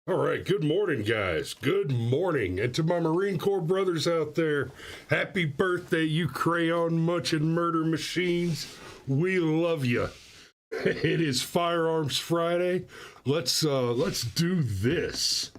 All right, good morning, guys. Good morning. And to my Marine Corps brothers out there, happy birthday, you crayon munching murder machines. We love you. It is Firearms Friday. Let's do this.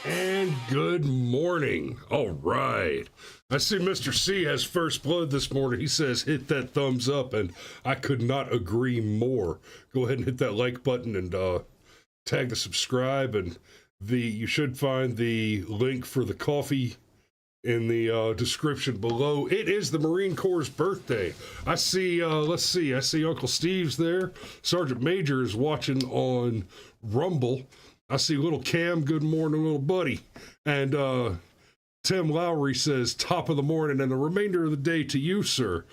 And good morning. All right. I see Mr. C has first blood this morning. He says hit that thumbs up, and I could not agree more. Go ahead and hit that like button and tag the subscribe, and you should find the link for the coffee in the description below. It is the Marine Corps' birthday. I see, I see Uncle Steve's there. Sergeant Major is watching on Rumble. I see little Cam, good morning, little buddy. And Tim Lowry says, top of the morning and the remainder of the day to you, sir.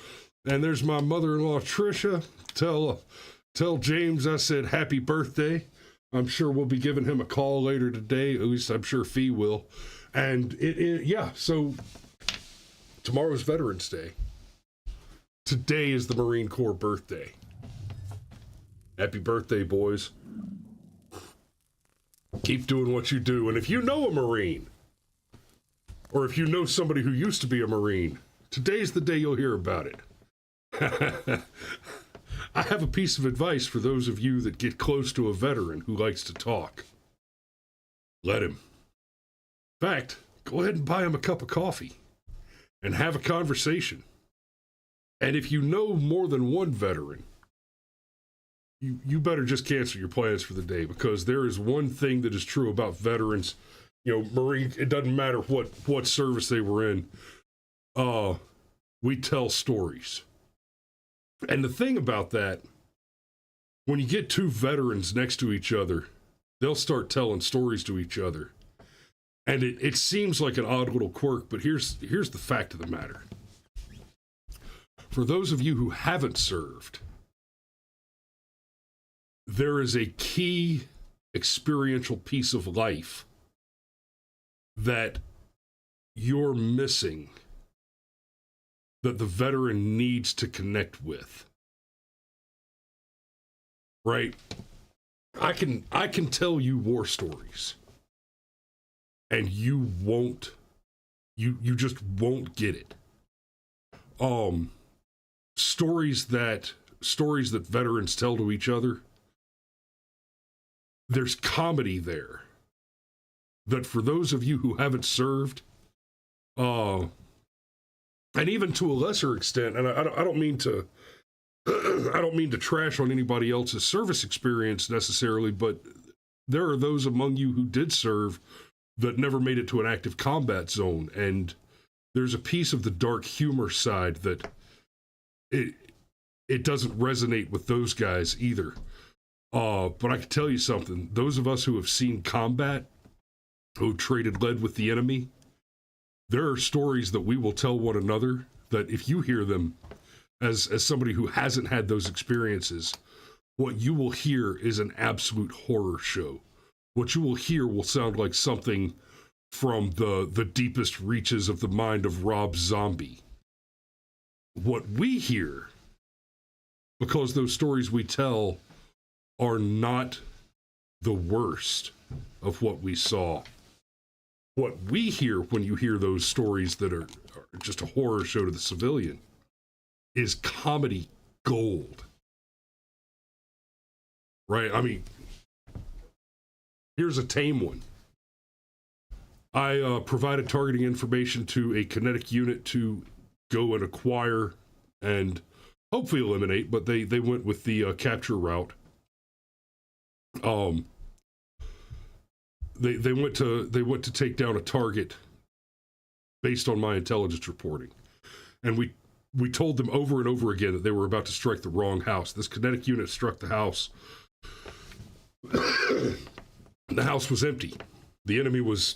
And there's my mother-in-law, Tricia. Tell James I said happy birthday. I'm sure we'll be giving him a call later today. At least I'm sure Fee will. And so tomorrow's Veterans Day. Today is the Marine Corps birthday. Happy birthday, boys. Keep doing what you do. And if you know a Marine, or if you know somebody who used to be a Marine, today's the day you'll hear about it. I have a piece of advice for those of you that get close to a veteran who likes to talk. Let him. In fact, go ahead and buy him a cup of coffee and have a conversation. And if you know more than one veteran, you better just cancel your plans for the day, because there is one thing that is true about veterans. You know, Marine, it doesn't matter what service they were in. We tell stories. And the thing about that, when you get two veterans next to each other, they'll start telling stories to each other. And it seems like an odd little quirk, but here's the fact of the matter. For those of you who haven't served, there is a key experiential piece of life that you're missing, that the veteran needs to connect with. Right? I can tell you war stories, and you just won't get it. Stories that veterans tell to each other, there's comedy there that for those of you who haven't served, and even to a lesser extent, and I don't mean to I don't mean to trash on anybody else's service experience necessarily, but there are those among you who did serve that never made it to an active combat zone, and there's a piece of the dark humor side that it doesn't resonate with those guys either. But I can tell you something. Those of us who have seen combat, who traded lead with the enemy, there are stories that we will tell one another that if you hear them as somebody who hasn't had those experiences, what you will hear is an absolute horror show. What you will hear will sound like something from the deepest reaches of the mind of Rob Zombie. What we hear, because those stories we tell are not the worst of what we saw. What we hear when you hear those stories that are just a horror show to the civilian is comedy gold. Right? I mean, here's a tame one. I provided targeting information to a kinetic unit to go and acquire and hopefully eliminate, but they went with the capture route. They went to take down a target based on my intelligence reporting, and we told them over and over again that they were about to strike the wrong house. This kinetic unit struck the house. The house was empty. The enemy was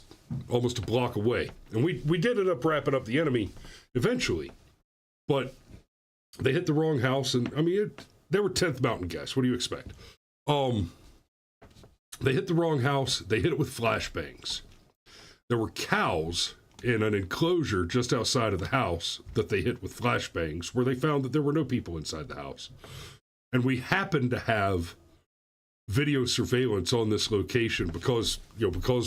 almost a block away, and we did end up wrapping up the enemy eventually, but they hit the wrong house, and I mean they were 10th Mountain guys. What do you expect? They hit the wrong house. They hit it with flashbangs. There were cows in an enclosure just outside of the house that they hit with flashbangs, where they found that there were no people inside the house. And we happened to have video surveillance on this location because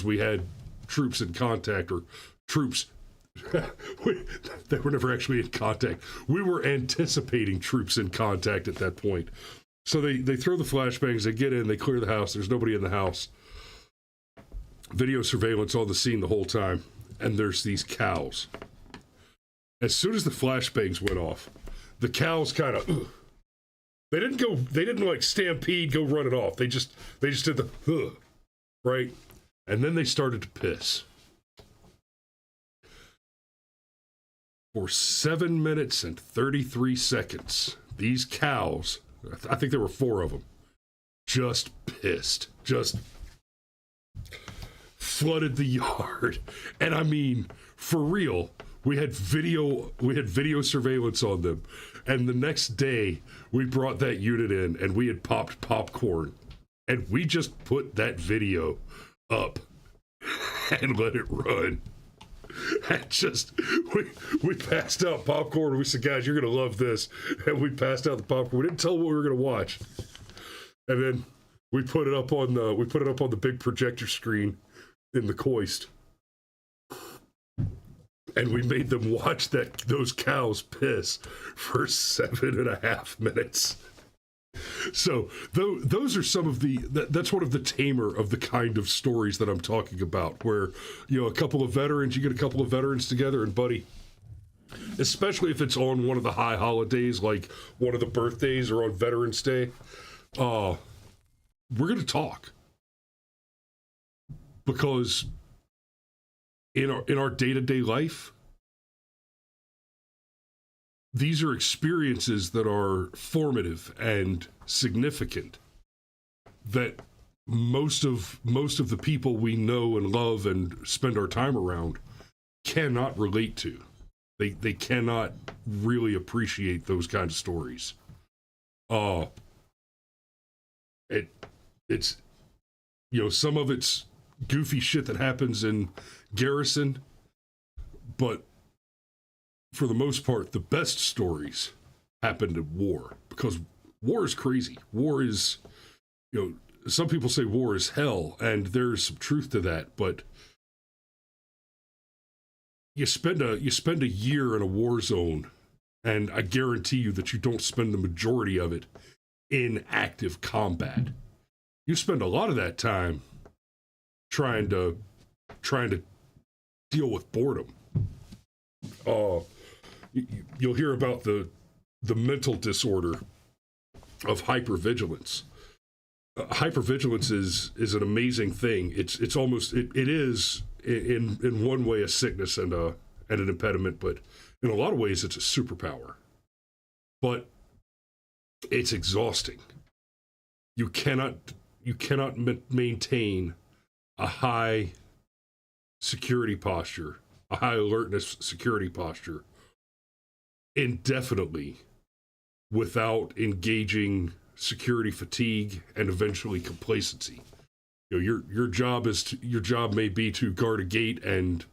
we had troops in contact, or troops. They were never actually in contact. We were anticipating troops in contact at that point. So they throw the flashbangs, they get in, they clear the house, there's nobody in the house. Video surveillance on the scene the whole time, and there's these cows. As soon as the flashbangs went off, the cows kind of, they didn't like stampede, go run it off. They just did the, right? And then they started to piss. For 7 minutes and 33 seconds, these cows, I think there were 4 of them, just pissed, just flooded the yard. And I mean, for real, we had video surveillance on them. And the next day, we brought that unit in, and we had popped popcorn, and we just put that video up and let it run. And just, we passed out popcorn. We said, guys, you're going to love this. And we passed out the popcorn. We didn't tell them what we were going to watch. And then we put it up on the big projector screen in the Coist. And we made them watch those cows piss for 7.5 minutes. So those are some of that's one of the tamer of the kind of stories that I'm talking about, where, you know, you get a couple of veterans together, and buddy, especially if it's on one of the high holidays, like one of the birthdays or on Veterans Day, we're going to talk. Because in our day-to-day life, these are experiences that are formative and significant, that most of the people we know and love and spend our time around cannot relate to. They cannot really appreciate those kinds of stories. It's, you know, some of it's goofy shit that happens in garrison, but for the most part, the best stories happened in war, because war is crazy. War is, you know, some people say war is hell, and there's some truth to that, but you spend a year in a war zone, and I guarantee you that you don't spend the majority of it in active combat. You spend a lot of that time trying to deal with boredom. You'll hear about the mental disorder of hypervigilance. Hypervigilance is an amazing thing. It's almost it is in one way a sickness and an impediment, but in a lot of ways it's a superpower. But it's exhausting. You cannot maintain a high security posture, a high alertness security posture indefinitely without engaging security fatigue and eventually complacency. You know, your job may be to guard a gate and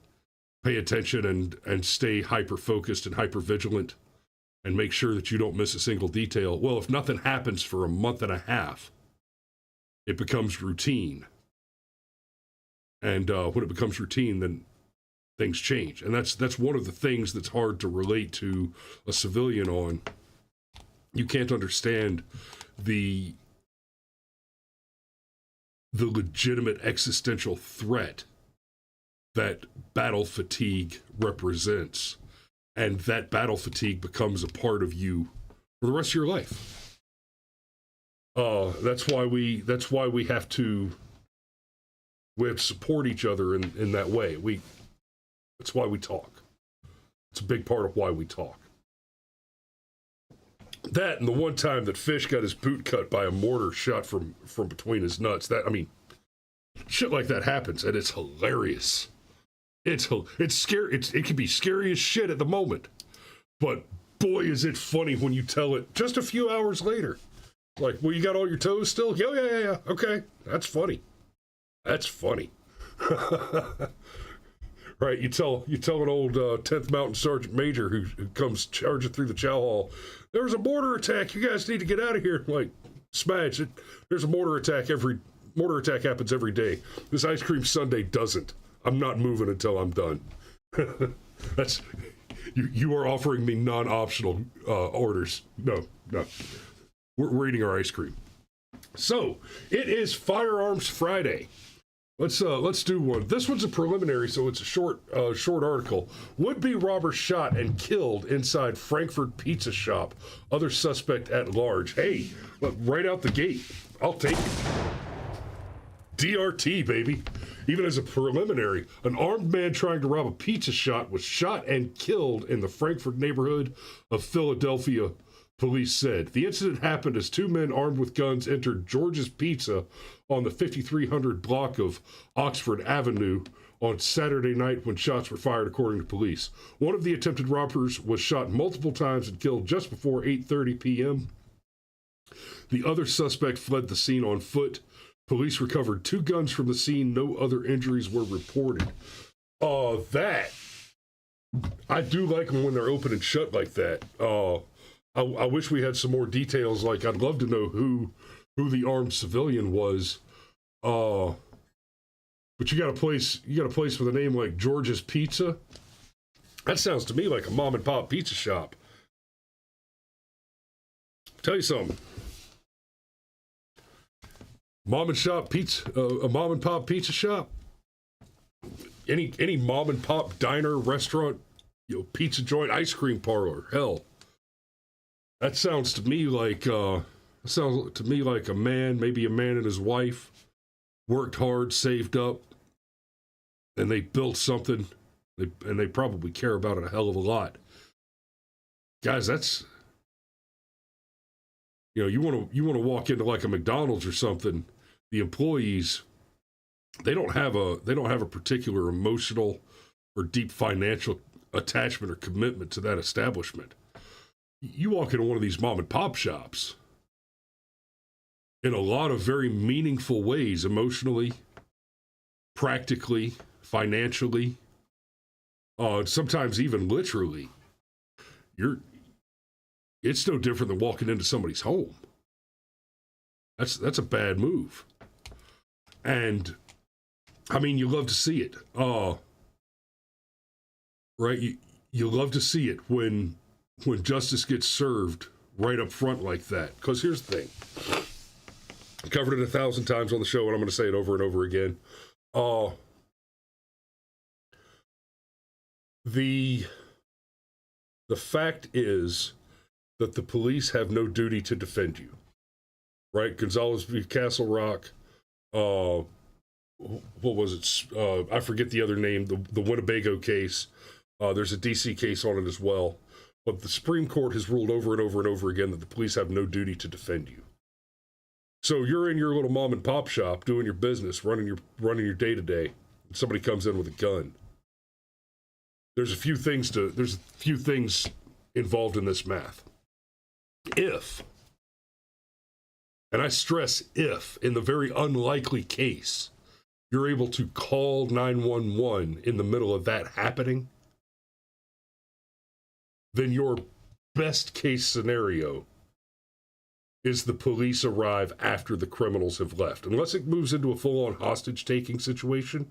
pay attention and stay hyper focused and hyper vigilant and make sure that you don't miss a single detail. Well, if nothing happens for a month and a half, it becomes routine. And when it becomes routine, then things change. And that's one of the things that's hard to relate to a civilian on, You can't understand the legitimate existential threat that battle fatigue represents, and that battle fatigue becomes a part of you for the rest of your life. That's why we have to support each other in that way. That's why we talk. It's a big part of why we talk. That, and the one time that Fish got his boot cut by a mortar shot from between his nuts. Shit like that happens, and it's hilarious. It's scary. It can be scary as shit at the moment, but boy, is it funny when you tell it just a few hours later. Like, well, you got all your toes still? Yeah. Okay, that's funny. That's funny. Right, you tell an old 10th Mountain Sergeant Major who comes charging through the chow hall, there was a mortar attack, you guys need to get out of here. Like, smash it. There's a mortar attack happens every day. This ice cream sundae doesn't. I'm not moving until I'm done. That's, you are offering me non-optional orders. No. We're eating our ice cream. So, it is Firearms Friday. Let's do one. This one's a preliminary, so it's a short article. Would-be robber shot and killed inside Frankfurt pizza shop. Other suspect at large. Hey, look, right out the gate, I'll take it. DRT, baby. Even as a preliminary, an armed man trying to rob a pizza shop was shot and killed in the Frankfurt neighborhood of Philadelphia, police said. The incident happened as two men armed with guns entered George's Pizza on the 5300 block of Oxford Avenue on Saturday night when shots were fired, according to police. One of the attempted robbers was shot multiple times and killed just before 8:30 p.m. The other suspect fled the scene on foot. Police recovered two guns from the scene. No other injuries were reported. That, I do like them when they're open and shut like that. I wish we had some more details. Like, I'd love to know who the armed civilian was. But you got a place with a name like George's Pizza. That sounds to me like a mom and pop pizza shop. Tell you something. A mom and pop pizza shop. Any mom and pop diner, restaurant, pizza joint, ice cream parlor. Hell, that sounds to me like a man, maybe a man and his wife, worked hard, saved up, and they built something, and they probably care about it a hell of a lot. Guys, that's, you want to walk into like a McDonald's or something. The employees, they don't have a particular emotional or deep financial attachment or commitment to that establishment. You walk into one of these mom and pop shops, in a lot of very meaningful ways, emotionally, practically, financially, sometimes even literally, it's no different than walking into somebody's home. That's a bad move. And I mean, you love to see it. Right? You love to see it when justice gets served right up front like that. Because here's the thing. I covered it 1,000 times on the show, and I'm going to say it over and over again. The fact is that the police have no duty to defend you. Right? Gonzalez v. Castle Rock. What was it? I forget the other name. The Winnebago case. There's a DC case on it as well. But the Supreme Court has ruled over and over and over again that the police have no duty to defend you. So you're in your little mom and pop shop doing your business, running your day to day, and somebody comes in with a gun. There's a few things involved in this math. If, and I stress if, in the very unlikely case, you're able to call 911 in the middle of that happening, then your best case scenario is the police arrive after the criminals have left. Unless it moves into a full-on hostage-taking situation,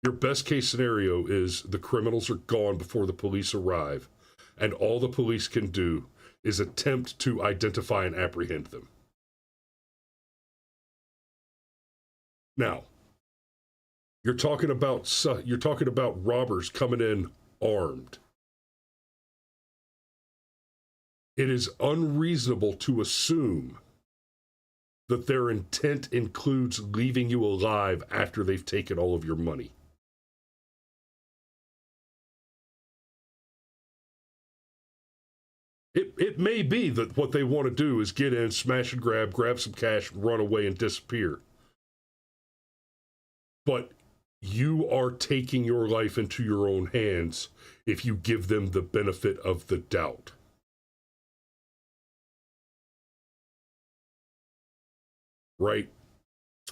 your best case scenario is the criminals are gone before the police arrive, and all the police can do is attempt to identify and apprehend them. Now, you're talking about robbers coming in armed. It is unreasonable to assume that their intent includes leaving you alive after they've taken all of your money. It may be that what they want to do is get in, smash and grab some cash, run away, and disappear. But you are taking your life into your own hands if you give them the benefit of the doubt. Right?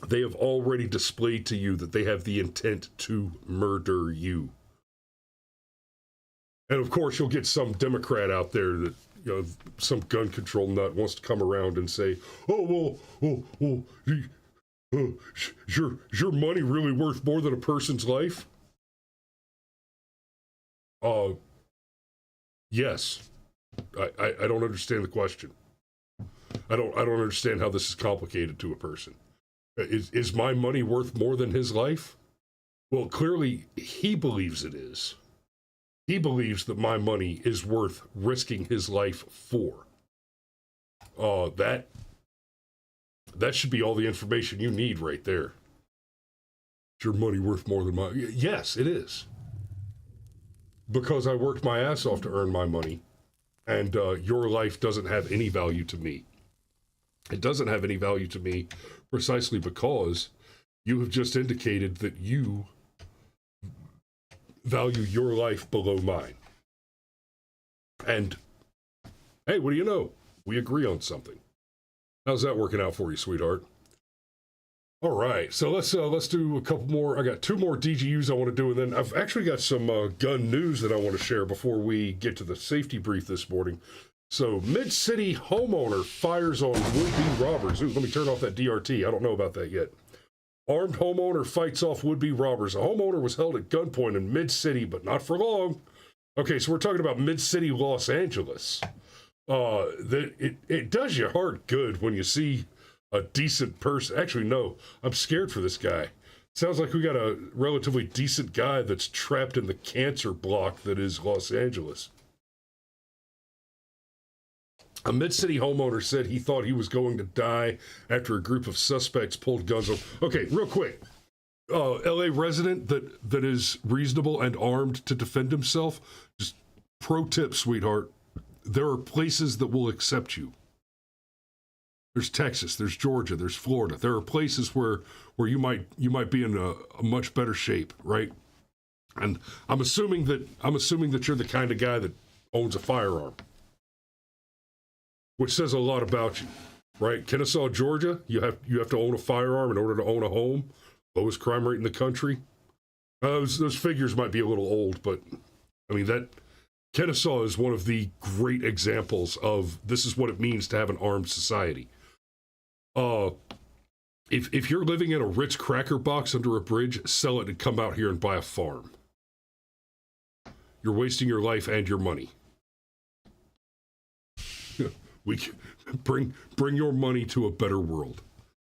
They have already displayed to you that they have the intent to murder you. And of course, you'll get some Democrat out there that, some gun control nut wants to come around and say, is your money really worth more than a person's life? Yes. I don't understand the question. I don't understand how this is complicated to a person. Is my money worth more than his life? Well, clearly he believes it is. He believes that my money is worth risking his life for. That should be all the information you need right there. Is your money worth more than mine? Yes, it is. Because I worked my ass off to earn my money, and your life doesn't have any value to me. It doesn't have any value to me precisely because you have just indicated that you value your life below mine. And hey, what do you know? We agree on something. How's that working out for you, sweetheart? All right, so let's do a couple more. I got 2 more DGUs I want to do, and then I've actually got some gun news that I want to share before we get to the safety brief this morning. So, Mid-City homeowner fires on would-be robbers. Ooh, let me turn off that DRT. I don't know about that yet. Armed homeowner fights off would-be robbers. A homeowner was held at gunpoint in Mid-City, but not for long. Okay, so we're talking about Mid-City, Los Angeles. It does your heart good when you see a decent person. Actually, no, I'm scared for this guy. Sounds like we got a relatively decent guy that's trapped in the cancer block that is Los Angeles. A Mid-City homeowner said he thought he was going to die after a group of suspects pulled guns on. Okay, real quick. LA resident that is reasonable and armed to defend himself. Just pro tip, sweetheart. There are places that will accept you. There's Texas, there's Georgia, there's Florida. There are places where you might be in a much better shape, right? And I'm assuming that you're the kind of guy that owns a firearm, which says a lot about you, right? Kennesaw, Georgia, you have to own a firearm in order to own a home. Lowest crime rate in the country. Those figures might be a little old, but I mean that Kennesaw is one of the great examples of this is what it means to have an armed society. If you're living in a Ritz cracker box under a bridge, sell it and come out here and buy a farm. You're wasting your life and your money. We bring your money to a better world.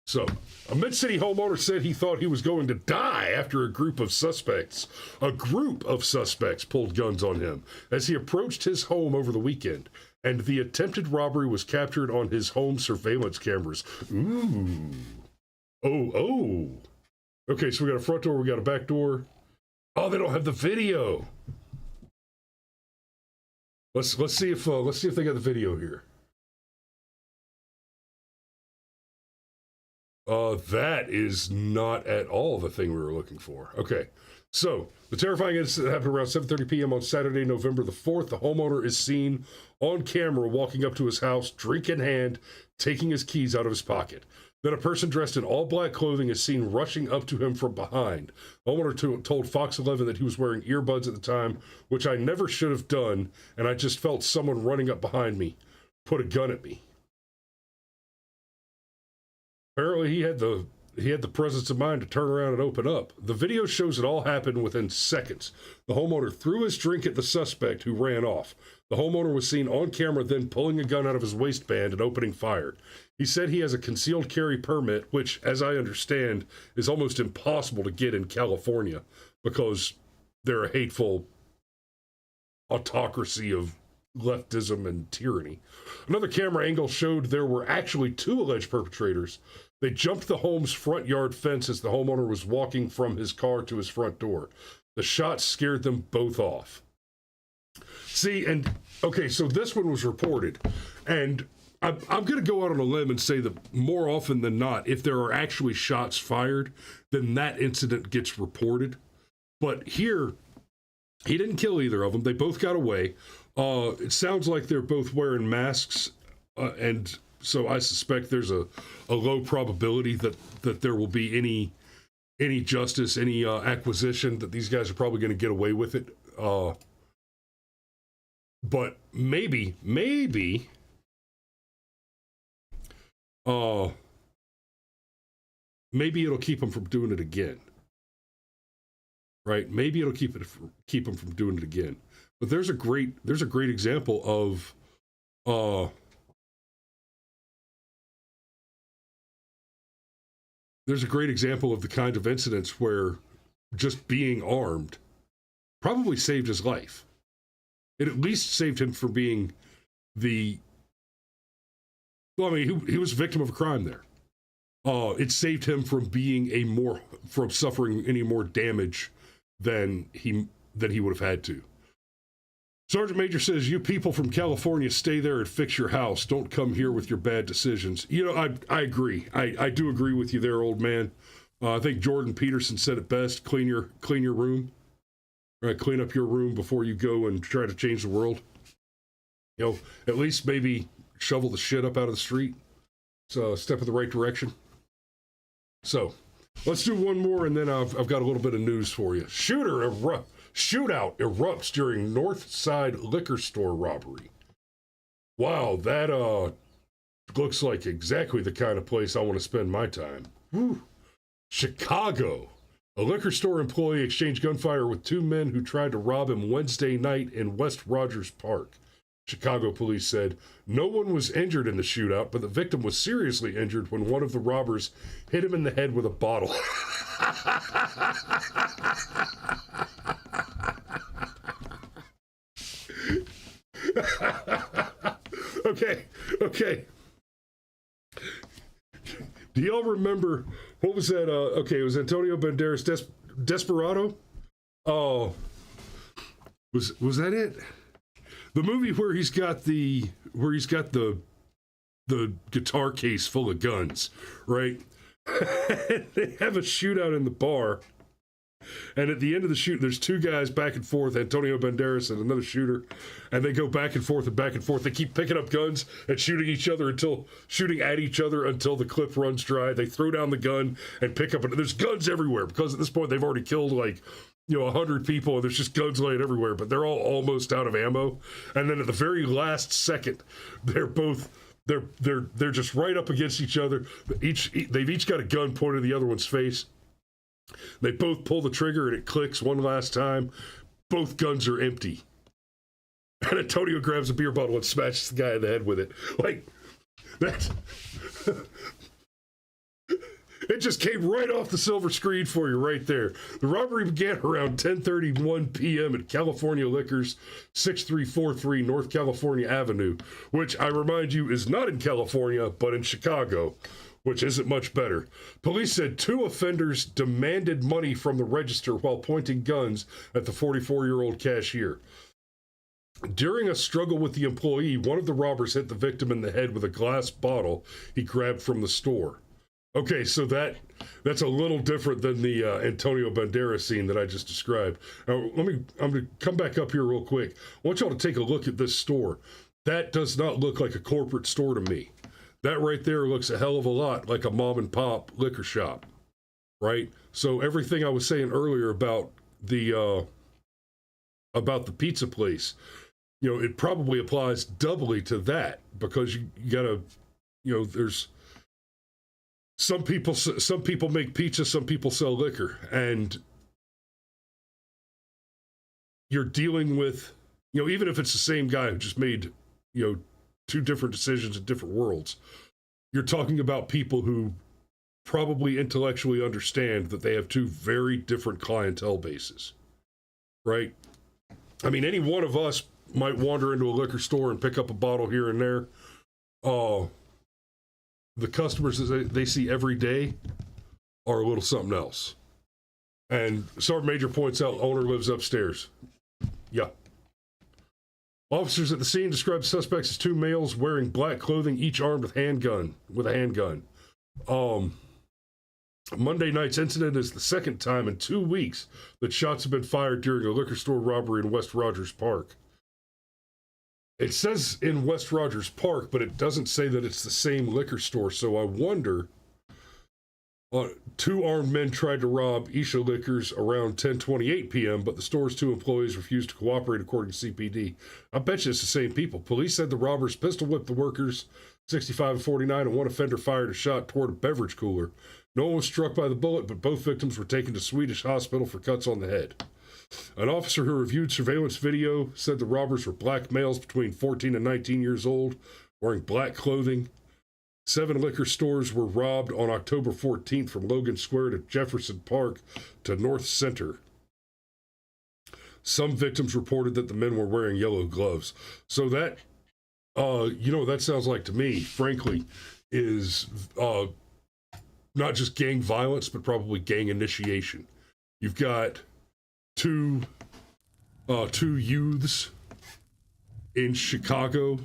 So, a Mid-City homeowner said he thought he was going to die after a group of suspects pulled guns on him as he approached his home over the weekend, and the attempted robbery was captured on his home surveillance cameras. Ooh. Oh. Okay, so we got a front door, we got a back door. Oh, they don't have the video. Let's see if they got the video here. That is not at all the thing we were looking for. Okay, so the terrifying incident happened around 7:30 p.m. on Saturday, November the 4th. The homeowner is seen on camera walking up to his house, drink in hand, taking his keys out of his pocket. Then a person dressed in all black clothing is seen rushing up to him from behind. The homeowner told Fox 11 that he was wearing earbuds at the time, which I never should have done, and I just felt someone running up behind me, put a gun at me. Apparently he had the the presence of mind to turn around and open up. The video shows it all happened within seconds. The homeowner threw his drink at the suspect, who ran off. The homeowner was seen on camera then pulling a gun out of his waistband and opening fire. He said he has a concealed carry permit, which, as I understand, is almost impossible to get in California because they're a hateful autocracy of leftism and tyranny. Another camera angle showed there were actually two alleged perpetrators. They jumped the home's front yard fence as the homeowner was walking from his car to his front door. The shots scared them both off. See, and okay, so this one was reported, and I'm going to go out on a limb and say that more often than not, if there are actually shots fired, then that incident gets reported. But here, he didn't kill either of them. They both got away. It sounds like they're both wearing masks, and so I suspect there's a low probability that there will be any justice, any acquisition, that these guys are probably going to get away with it. But maybe it'll keep them from doing it again. Right? Maybe it'll keep them from doing it again. But there's a great example of the kind of incidents where just being armed probably saved his life. It at least saved him from being he was a victim of a crime there. It saved him from from suffering any more damage than he would have had to. Sergeant Major says, "You people from California, stay there and fix your house. Don't come here with your bad decisions." You know, I agree. I do agree with you there, old man. I think Jordan Peterson said it best: clean your room. Right, clean up your room before you go and try to change the world. You know, at least maybe shovel the shit up out of the street. It's a step in the right direction. So, let's do one more, and then I've got a little bit of news for you. Shootout erupts during North Side liquor store robbery. Wow, that looks like exactly the kind of place I want to spend my time. Whew. Chicago. A liquor store employee exchanged gunfire with two men who tried to rob him Wednesday night in West Rogers Park. Chicago police said no one was injured in the shootout, but the victim was seriously injured when one of the robbers hit him in the head with a bottle. Okay. Do y'all remember, what was that? It was Antonio Banderas' Desperado? Oh, was that it? The movie where he's got the guitar case full of guns, right? They have a shootout in the bar, and at the end of the shoot, there's two guys back and forth, Antonio Banderas and another shooter, and they go back and forth and back and forth. They keep picking up guns and shooting at each other until the clip runs dry. They throw down the gun and pick up, and there's guns everywhere because at this point they've already killed 100 people, and there's just guns laying everywhere, but they're all almost out of ammo. And then at the very last second, they're just right up against each other. They've each got a gun pointed at the other one's face. They both pull the trigger and it clicks one last time. Both guns are empty. And Antonio grabs a beer bottle and smashes the guy in the head with it. Like, that's... It just came right off the silver screen for you right there. The robbery began around 10:31 p.m. at California Liquors, 6343 North California Avenue, which I remind you is not in California, but in Chicago, which isn't much better. Police said two offenders demanded money from the register while pointing guns at the 44-year-old cashier. During a struggle with the employee, one of the robbers hit the victim in the head with a glass bottle he grabbed from the store. Okay, so that's a little different than the Antonio Banderas scene that I just described. Now, I'm going to come back up here real quick. I want y'all to take a look at this store. That does not look like a corporate store to me. That right there looks a hell of a lot like a mom and pop liquor shop, right? So everything I was saying earlier about the pizza place, it probably applies doubly to that because you gotta, there's some people make pizza, some people sell liquor, and you're dealing with, even if it's the same guy who just made, two different decisions in different worlds, you're talking about people who probably intellectually understand that they have two very different clientele bases, right? I mean, any one of us might wander into a liquor store and pick up a bottle here and there. The customers that they see every day are a little something else. And Sergeant Major points out owner lives upstairs. Yeah. Officers at the scene described suspects as two males wearing black clothing, each armed with a handgun. Monday night's incident is the second time in 2 weeks that shots have been fired during a liquor store robbery in West Rogers Park. It says in West Rogers Park, but it doesn't say that it's the same liquor store, so I wonder. Two armed men tried to rob Isha Liquors around 10:28 p.m., but the store's two employees refused to cooperate, according to CPD. I bet you it's the same people. Police said the robbers pistol whipped the workers, 65 and 49, and one offender fired a shot toward a beverage cooler. No one was struck by the bullet, but both victims were taken to Swedish hospital for cuts on the head. An officer who reviewed surveillance video said the robbers were black males between 14 and 19 years old, wearing black clothing. 7 liquor stores were robbed on October 14th from Logan Square to Jefferson Park to North Center. Some victims reported that the men were wearing yellow gloves. So that, that sounds like to me, frankly, is not just gang violence, but probably gang initiation. You've got two youths in Chicago,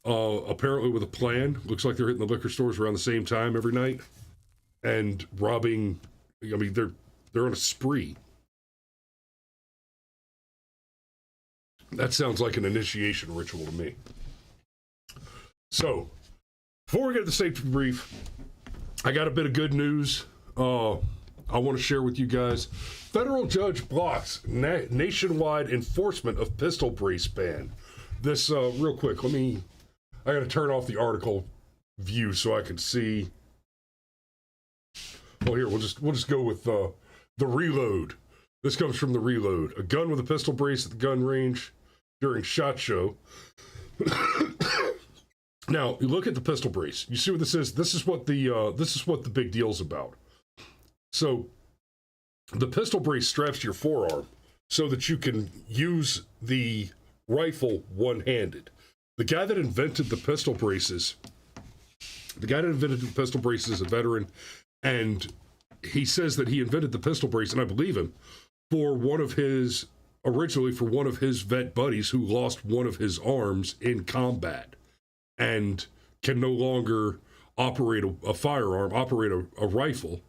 apparently with a plan. Looks like they're hitting the liquor stores around the same time every night and robbing. I mean, they're on a spree. That sounds like an initiation ritual to me. So, before we get to the safety brief, I got a bit of good news I want to share with you guys. Federal judge blocks nationwide enforcement of pistol brace ban. This, real quick, I got to turn off the article view so I can see. Well, here, we'll just go with the reload. This comes from the reload. A gun with a pistol brace at the gun range during SHOT Show. Now, you look at the pistol brace. You see what this is? This is what the big deal's about. So, the pistol brace straps to your forearm so that you can use the rifle one-handed. The guy that invented the pistol braces is a veteran, and he says that he invented the pistol brace, and I believe him, originally for one of his vet buddies who lost one of his arms in combat and can no longer operate a firearm, operate a rifle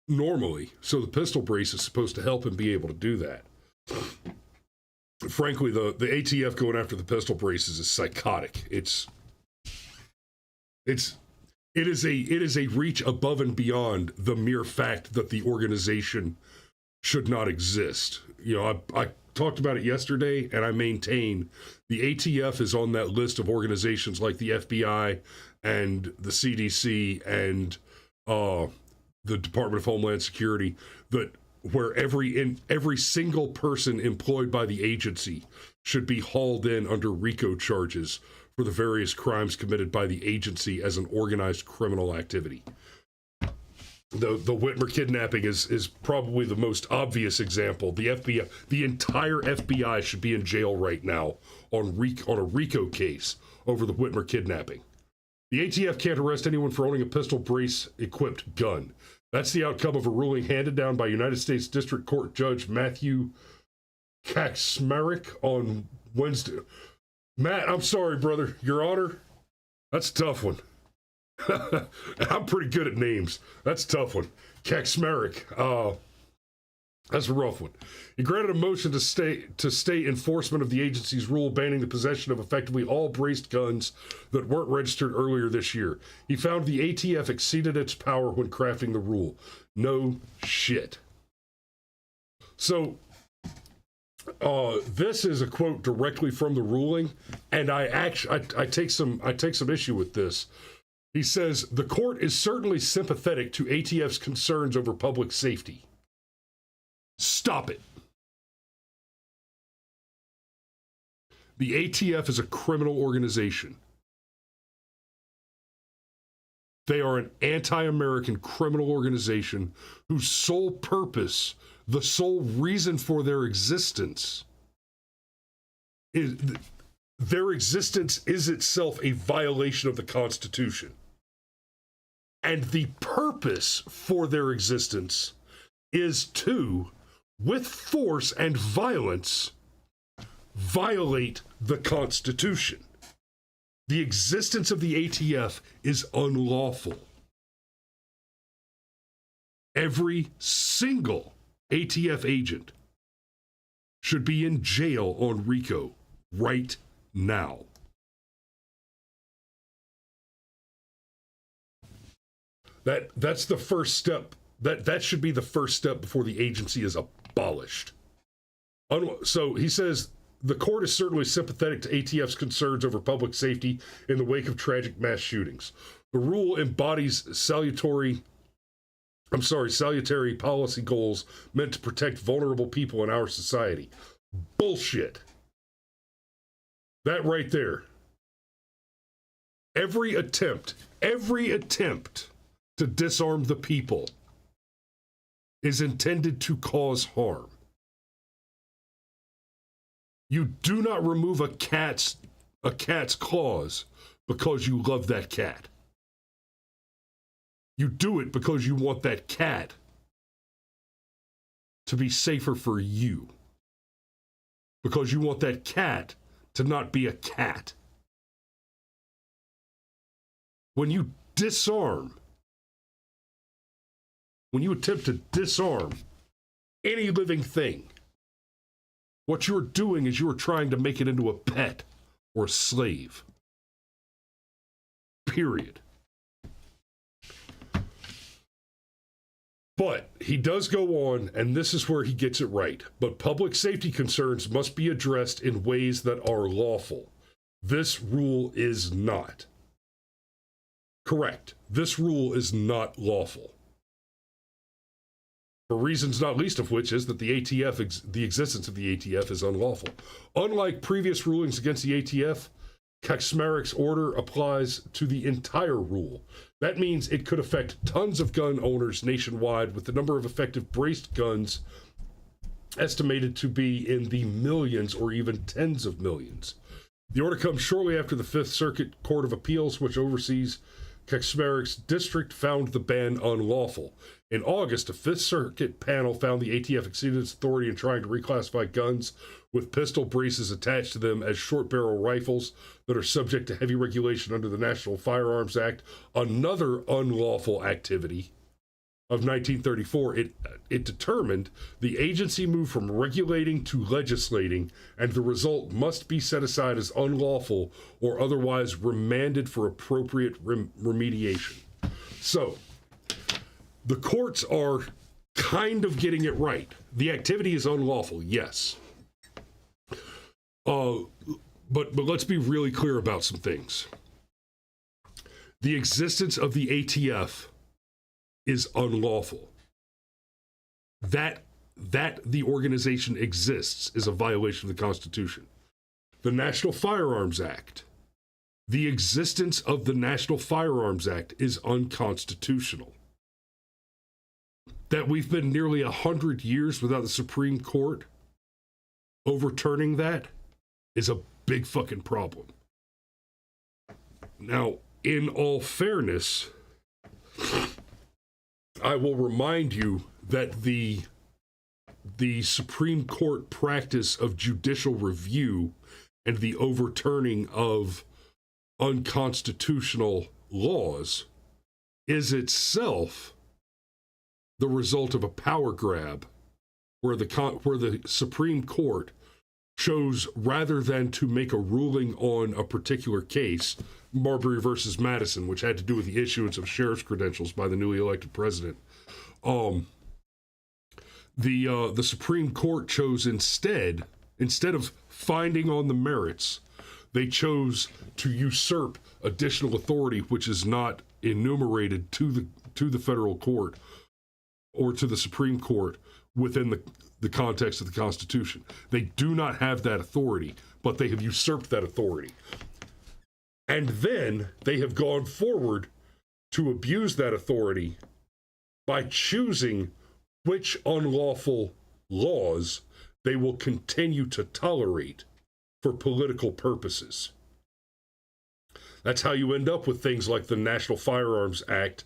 normally. So the pistol brace is supposed to help him be able to do that. Frankly, the ATF going after the pistol braces is psychotic. It is a reach above and beyond the mere fact that the organization should not exist. I talked about it yesterday, and I maintain the ATF is on that list of organizations like the FBI and the CDC and the Department of Homeland Security, that where every single person employed by the agency should be hauled in under RICO charges for the various crimes committed by the agency as an organized criminal activity. The Whitmer kidnapping is probably the most obvious example. The FBI, the entire FBI should be in jail right now on a RICO case over the Whitmer kidnapping. The ATF can't arrest anyone for owning a pistol brace-equipped gun. That's the outcome of a ruling handed down by United States District Court Judge Matthew Kaczmarek on Wednesday. Matt, I'm sorry, brother. Your Honor, that's a tough one. I'm pretty good at names. That's a tough one. Kaczmarek. That's a rough one. He granted a motion to stay enforcement of the agency's rule banning the possession of effectively all braced guns that weren't registered earlier this year. He found the ATF exceeded its power when crafting the rule. No shit. So, This is a quote directly from the ruling, and I take some issue with this. He says the court is certainly sympathetic to ATF's concerns over public safety. Stop it. The ATF is a criminal organization. They are an anti-American criminal organization whose sole purpose, the sole reason for their existence, is itself a violation of the Constitution. And the purpose for their existence is to, with force and violence, violate the Constitution. The existence of the ATF is unlawful. Every single ATF agent should be in jail on RICO right now. That's the first step. That should be the first step before the agency is abolished. So he says, the court is certainly sympathetic to ATF's concerns over public safety in the wake of tragic mass shootings. The rule embodies salutary policy goals meant to protect vulnerable people in our society. Bullshit. That right there. Every attempt to disarm the people is intended to cause harm. You do not remove a cat's claws because you love that cat. You do it because you want that cat to be safer for you. Because you want that cat to not be a cat. When you attempt to disarm any living thing, what you're doing is you're trying to make it into a pet or a slave. Period. But he does go on, and this is where he gets it right. But public safety concerns must be addressed in ways that are lawful. This rule is not. Correct. This rule is not lawful. For reasons not least of which is that the existence of the ATF is unlawful. Unlike previous rulings against the ATF, Kaczmarek's order applies to the entire rule. That means it could affect tons of gun owners nationwide, with the number of effective braced guns estimated to be in the millions or even tens of millions. The order comes shortly after the Fifth Circuit Court of Appeals, which oversees Kaczmarek's district, found the ban unlawful. In August, a Fifth Circuit panel found the ATF exceeded its authority in trying to reclassify guns with pistol braces attached to them as short-barrel rifles that are subject to heavy regulation under the National Firearms Act, another unlawful activity of 1934. It determined the agency moved from regulating to legislating, and the result must be set aside as unlawful or otherwise remanded for appropriate remediation. So, the courts are kind of getting it right. The activity is unlawful, yes. But let's be really clear about some things. The existence of the ATF is unlawful. That the organization exists is a violation of the Constitution. The National Firearms Act. The existence of the National Firearms Act is unconstitutional. That we've been nearly 100 years without the Supreme Court overturning that is a big fucking problem. Now, in all fairness, I will remind you that the Supreme Court practice of judicial review and the overturning of unconstitutional laws is itself the result of a power grab where the Supreme Court chose, rather than to make a ruling on a particular case, Marbury versus Madison, which had to do with the issuance of sheriff's credentials by the newly elected president, the Supreme Court chose instead Instead of finding on the merits, they chose to usurp additional authority which is not enumerated to the federal court or to the Supreme Court within the context of the Constitution. They do not have that authority, but they have usurped that authority. And then they have gone forward to abuse that authority by choosing which unlawful laws they will continue to tolerate for political purposes. That's how you end up with things like the National Firearms Act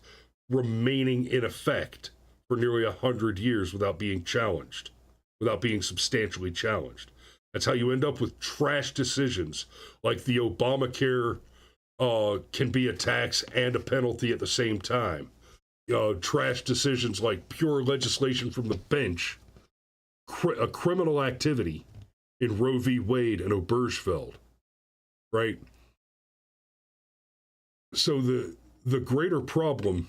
remaining in effect for nearly 100 years without being challenged, without being substantially challenged. That's how you end up with trash decisions like the Obamacare can be a tax and a penalty at the same time. Trash decisions like pure legislation from the bench, a criminal activity in Roe v. Wade and Obergefell, right? So the greater problem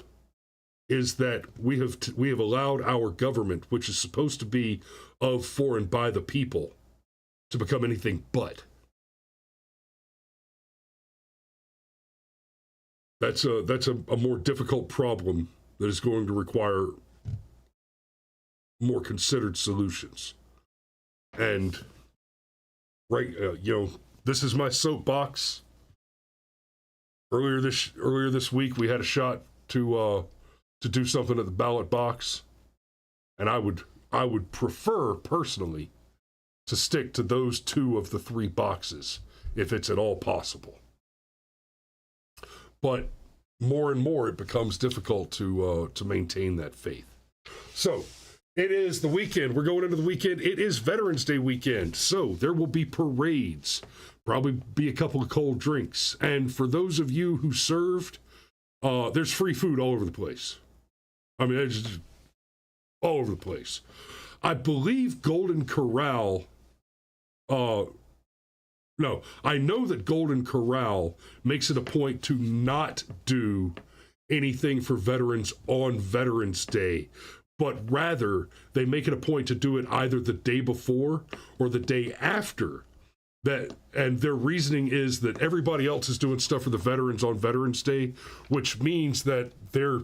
is that we have allowed our government, which is supposed to be of, for, and by the people, to become anything but. That's a more difficult problem that is going to require more considered solutions. And this is my soapbox. Earlier this week, we had a shot to do something at the ballot box, and I would prefer personally to stick to those two of the three boxes if it's at all possible. But more and more, it becomes difficult to maintain that faith. So it is the weekend. We're going into the weekend. It is Veterans Day weekend, so there will be parades, probably be a couple of cold drinks. And for those of you who served, there's free food all over the place. I mean, it's just all over the place. I believe Golden Corral, no, I know that Golden Corral makes it a point to not do anything for veterans on Veterans Day, but rather they make it a point to do it either the day before or the day after. That, and their reasoning is that everybody else is doing stuff for the veterans on Veterans Day, which means that they're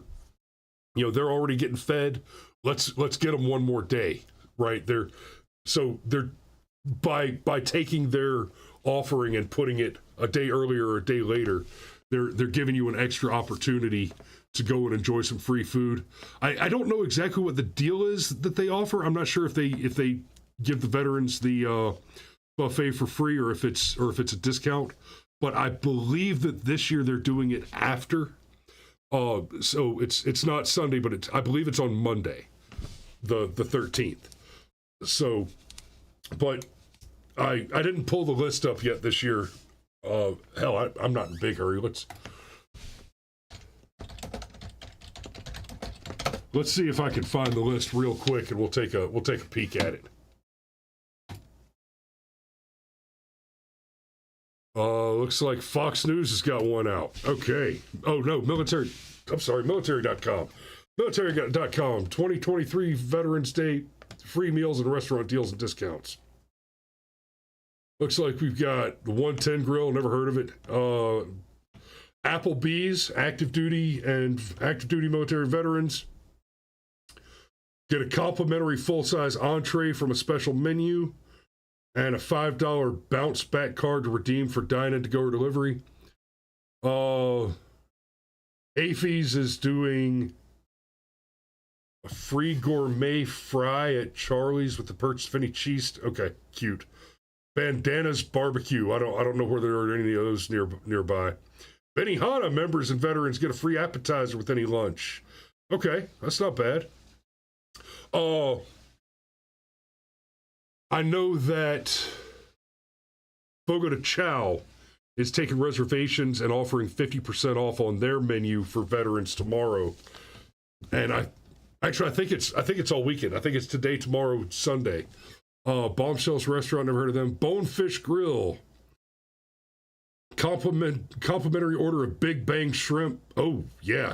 already getting fed. Let's get them one more day, right? They're by taking their offering and putting it a day earlier or a day later, they're giving you an extra opportunity to go and enjoy some free food. I don't know exactly what the deal is that they offer. I'm not sure if they give the veterans the buffet for free or if it's a discount. But I believe that this year they're doing it after. So it's not Sunday, but I believe it's on Monday, the 13th. So, but I didn't pull the list up yet this year. I'm not in a big hurry. Let's see if I can find the list real quick, and we'll take a peek at it. Looks like Fox News has got one out. Okay. Oh no, military.com. Military.com. 2023 Veterans Day free meals and restaurant deals and discounts. Looks like we've got the 110 Grill, never heard of it. Applebee's, active duty military veterans. Get a complimentary full-size entree from a special menu and a $5 bounce back card to redeem for dine-in to go or delivery. AFES is doing a free gourmet fry at Charlie's with the purchase of any cheese. Okay, cute. Bandana's Barbecue. I don't know where there are any of those nearby. Benihana members and veterans get a free appetizer with any lunch. Okay, that's not bad. I know that Fogo de Chao is taking reservations and offering 50% off on their menu for veterans tomorrow. And I think it's all weekend. I think it's today, tomorrow, Sunday. Bombshells Restaurant, never heard of them. Bonefish Grill. Complimentary order of Big Bang Shrimp. Oh, yeah.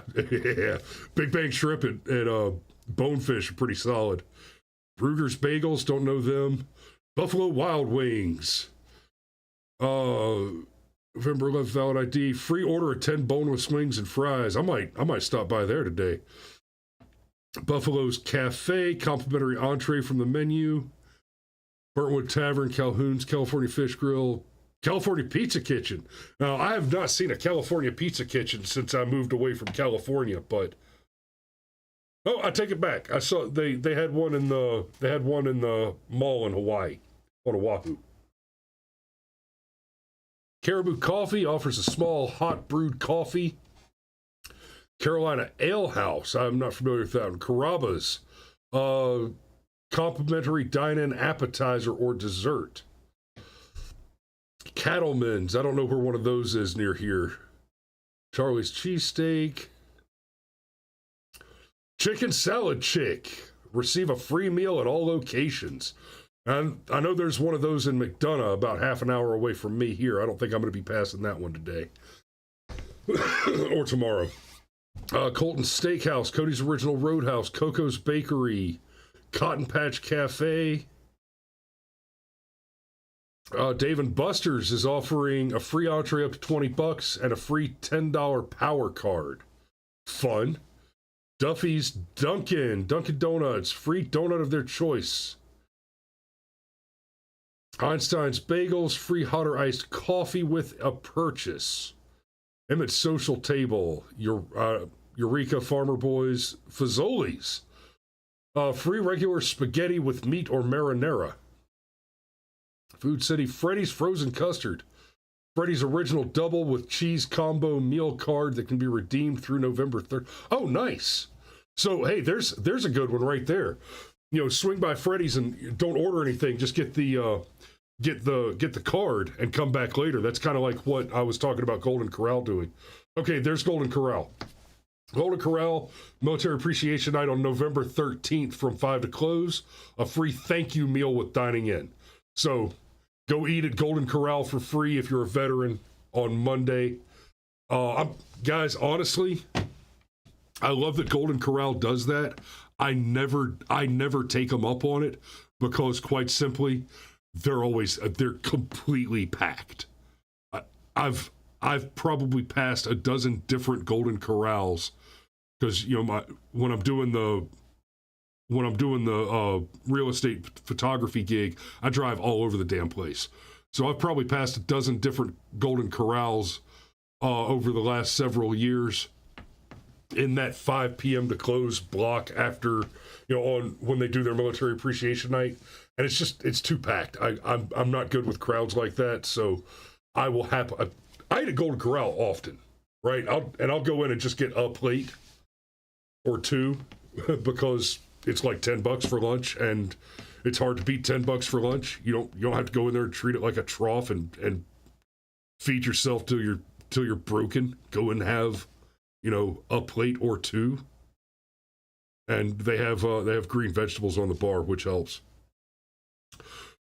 Big Bang Shrimp and Bonefish are pretty solid. Ruger's Bagels, don't know them. Buffalo Wild Wings. November 11th, valid ID. Free order of 10 boneless wings and fries. I might stop by there today. Buffalo's Cafe, complimentary entree from the menu. Burntwood Tavern, Calhoun's, California Fish Grill, California Pizza Kitchen. Now, I have not seen a California Pizza Kitchen since I moved away from California, but oh, I take it back. I saw they had one in the mall in Hawaii, on Oahu. Caribou Coffee offers a small hot brewed coffee. Carolina Ale House, I'm not familiar with that one. Carrabba's, complimentary dine-in appetizer or dessert. Cattleman's, I don't know where one of those is near here. Charlie's Cheesesteak. Chicken Salad Chick, receive a free meal at all locations. And I know there's one of those in McDonough about half an hour away from me here. I don't think I'm going to be passing that one today. Or tomorrow. Colton's Steakhouse, Cody's Original Roadhouse, Coco's Bakery, Cotton Patch Cafe. Dave & Buster's is offering a free entree up to $20 and a free $10 power card. Fun. Duffy's Dunkin' Donuts, free donut of their choice. Einstein's Bagels, free hot or iced coffee with a purchase. Emmett's Social Table, Eureka Farmer Boys, Fazoli's, free regular spaghetti with meat or marinara. Food City, Freddy's Frozen Custard, Freddy's Original Double with Cheese Combo Meal Card that can be redeemed through November 3rd. Oh, nice. So, hey, there's a good one right there. You know, swing by Freddy's and don't order anything. Just get the card and come back later. That's kind of like what I was talking about Golden Corral doing. Okay, there's Golden Corral. Golden Corral Military Appreciation Night on November 13th from 5 to close. A free thank you meal with dining in. So go eat at Golden Corral for free if you're a veteran on Monday. Guys, honestly, I love that Golden Corral does that. I never take them up on it because, quite simply, they're completely packed. I've probably passed a dozen different Golden Corrals because, you know, when I'm doing the real estate photography gig, I drive all over the damn place. So I've probably passed a dozen different Golden Corrals over the last several years in that 5 p.m. to close block after, you know, when they do their military appreciation night. And it's too packed. I'm not good with crowds like that. So I eat at Golden Corral often, right? I'll go in and just get a plate or two because it's like $10 for lunch, and it's hard to beat $10 for lunch. You don't have to go in there and treat it like a trough and feed yourself till you're broken. Go and have, you know, a plate or two. And they have green vegetables on the bar, which helps.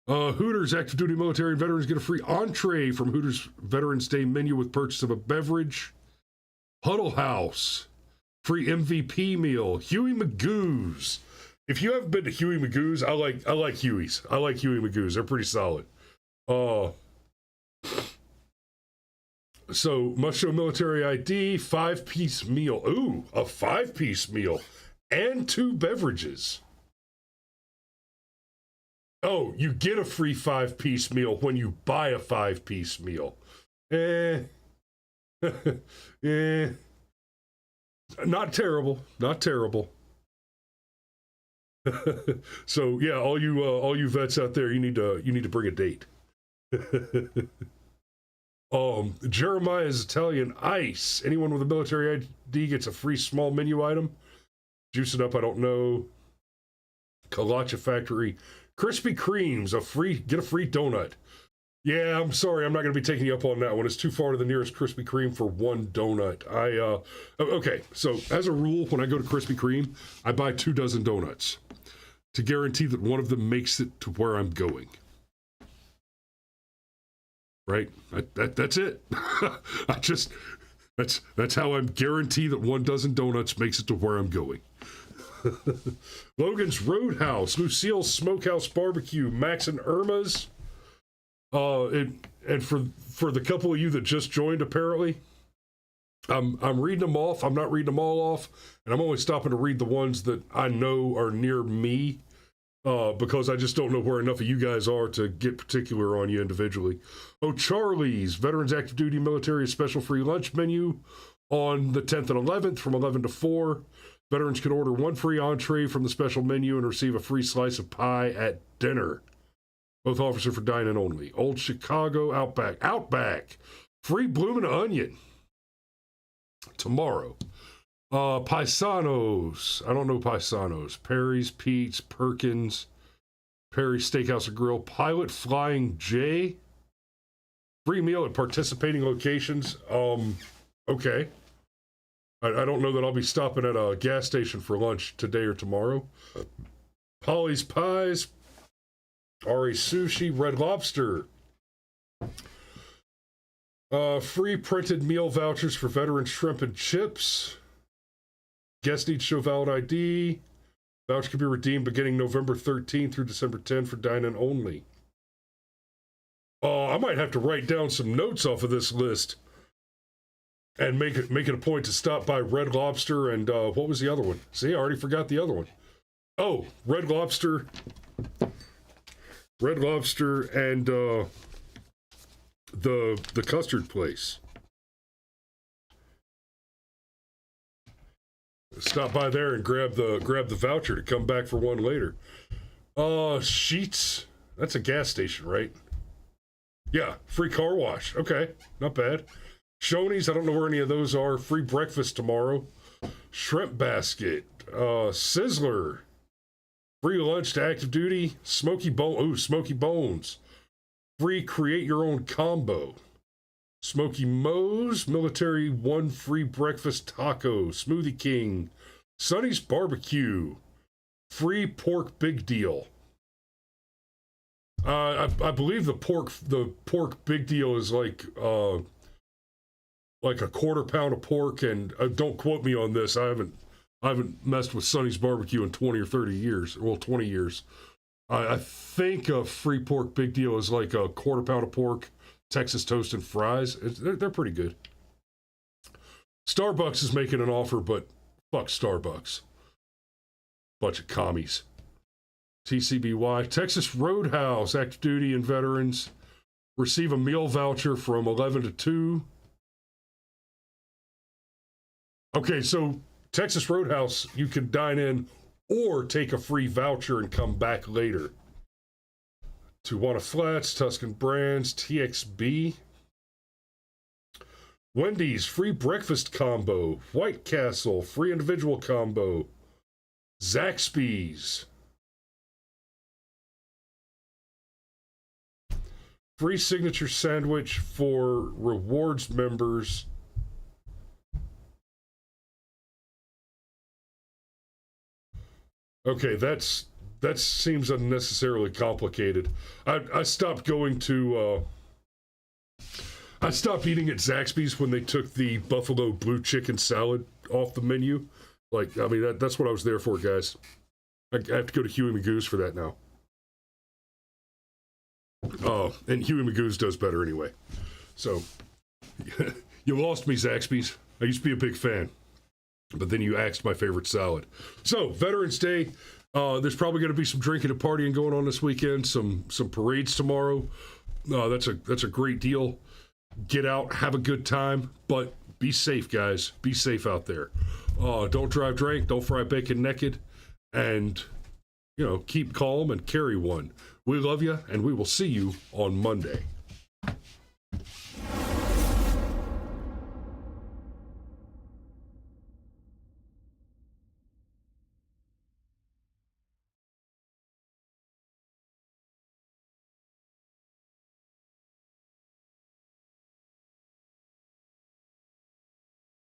Hooters active duty military and veterans get a free entree from Hooters Veterans Day menu with purchase of a beverage. Huddle House, free MVP meal. Huey Magoo's. If you haven't been to Huey Magoo's, I like Huey's. I like Huey Magoo's. They're pretty solid. So must show military ID, 5-piece meal. Ooh, a 5-piece meal and 2 beverages. Oh, you get a free 5-piece meal when you buy a 5-piece meal. Not terrible. Not terrible. So yeah, all you vets out there, you need to bring a date. Jeremiah's Italian Ice. Anyone with a military ID gets a free small menu item. Juice it up, I don't know. Kalacha Factory. Krispy Kreme's, get a free donut. Yeah, I'm sorry, I'm not going to be taking you up on that one. It's too far to the nearest Krispy Kreme for one donut. Okay, so as a rule, when I go to Krispy Kreme, I buy 2 dozen donuts to guarantee that one of them makes it to where I'm going. Right? That's it. That's how I'm guaranteed that 1 dozen donuts makes it to where I'm going. Logan's Roadhouse, Lucille's Smokehouse Barbecue, Max and Irma's. And for the couple of you that just joined, apparently, I'm reading them off. I'm not reading them all off, and I'm only stopping to read the ones that I know are near me, because I just don't know where enough of you guys are to get particular on you individually. Oh, Charlie's Veterans Active Duty Military Special Free Lunch Menu on the 10th and 11th from 11 to 4. Veterans can order one free entree from the special menu and receive a free slice of pie at dinner. Both offers are for dine-in only. Old Chicago Outback. Free bloomin' onion. Tomorrow. Paisanos. I don't know Paisanos. Perry's, Pete's, Perkins, Perry's Steakhouse and Grill. Pilot Flying J. Free meal at participating locations. Okay. I don't know that I'll be stopping at a gas station for lunch today or tomorrow. Polly's Pies. RA Sushi. Red Lobster. Free printed meal vouchers for veteran shrimp and chips. Guest needs to show valid ID. Voucher can be redeemed beginning November 13th through December 10th for dine-in only. I might have to write down some notes off of this list and make it a point to stop by Red Lobster and what was the other one? See, I already forgot the other one. Oh, Red Lobster and the custard place. Stop by there and grab the voucher to come back for one later. Sheets. That's a gas station, right? Yeah, free car wash. Okay, not bad. Shoney's, I don't know where any of those are. Free breakfast tomorrow. Shrimp basket. Sizzler. Free lunch to active duty. Smoky Bones. Free create your own combo. Smoky Moe's, military one free breakfast taco. Smoothie King. Sonny's Barbecue. Free pork big deal. I believe the pork big deal is like a quarter pound of pork, and don't quote me on this. I haven't messed with Sonny's Barbecue in 20 or 30 years. Well, 20 years. I think a free pork big deal is like a quarter pound of pork, Texas toast and fries. They're pretty good. Starbucks is making an offer, but fuck Starbucks. Bunch of commies. TCBY. Texas Roadhouse, active duty and veterans receive a meal voucher from 11 to 2. Okay, so Texas Roadhouse, you can dine in or take a free voucher and come back later. Tijuana Flats, Tuscan Brands, TXB. Wendy's, free breakfast combo. White Castle, free individual combo. Zaxby's. Free signature sandwich for rewards members. Okay, that seems unnecessarily complicated. I stopped going to I stopped eating at Zaxby's when they took the buffalo blue chicken salad off the menu. Like, I mean, that's what I was there for, guys. I have to go to Huey Magoo's for that now. Oh, and Huey Magoo's does better anyway. So, you lost me, Zaxby's. I used to be a big fan. But then you axed my favorite salad. So, Veterans Day, there's probably going to be some drinking and partying going on this weekend, some parades tomorrow. That's a great deal. Get out, have a good time, but be safe, guys. Be safe out there. Don't drive drunk, don't fry bacon naked, and, keep calm and carry one. We love you, and we will see you on Monday.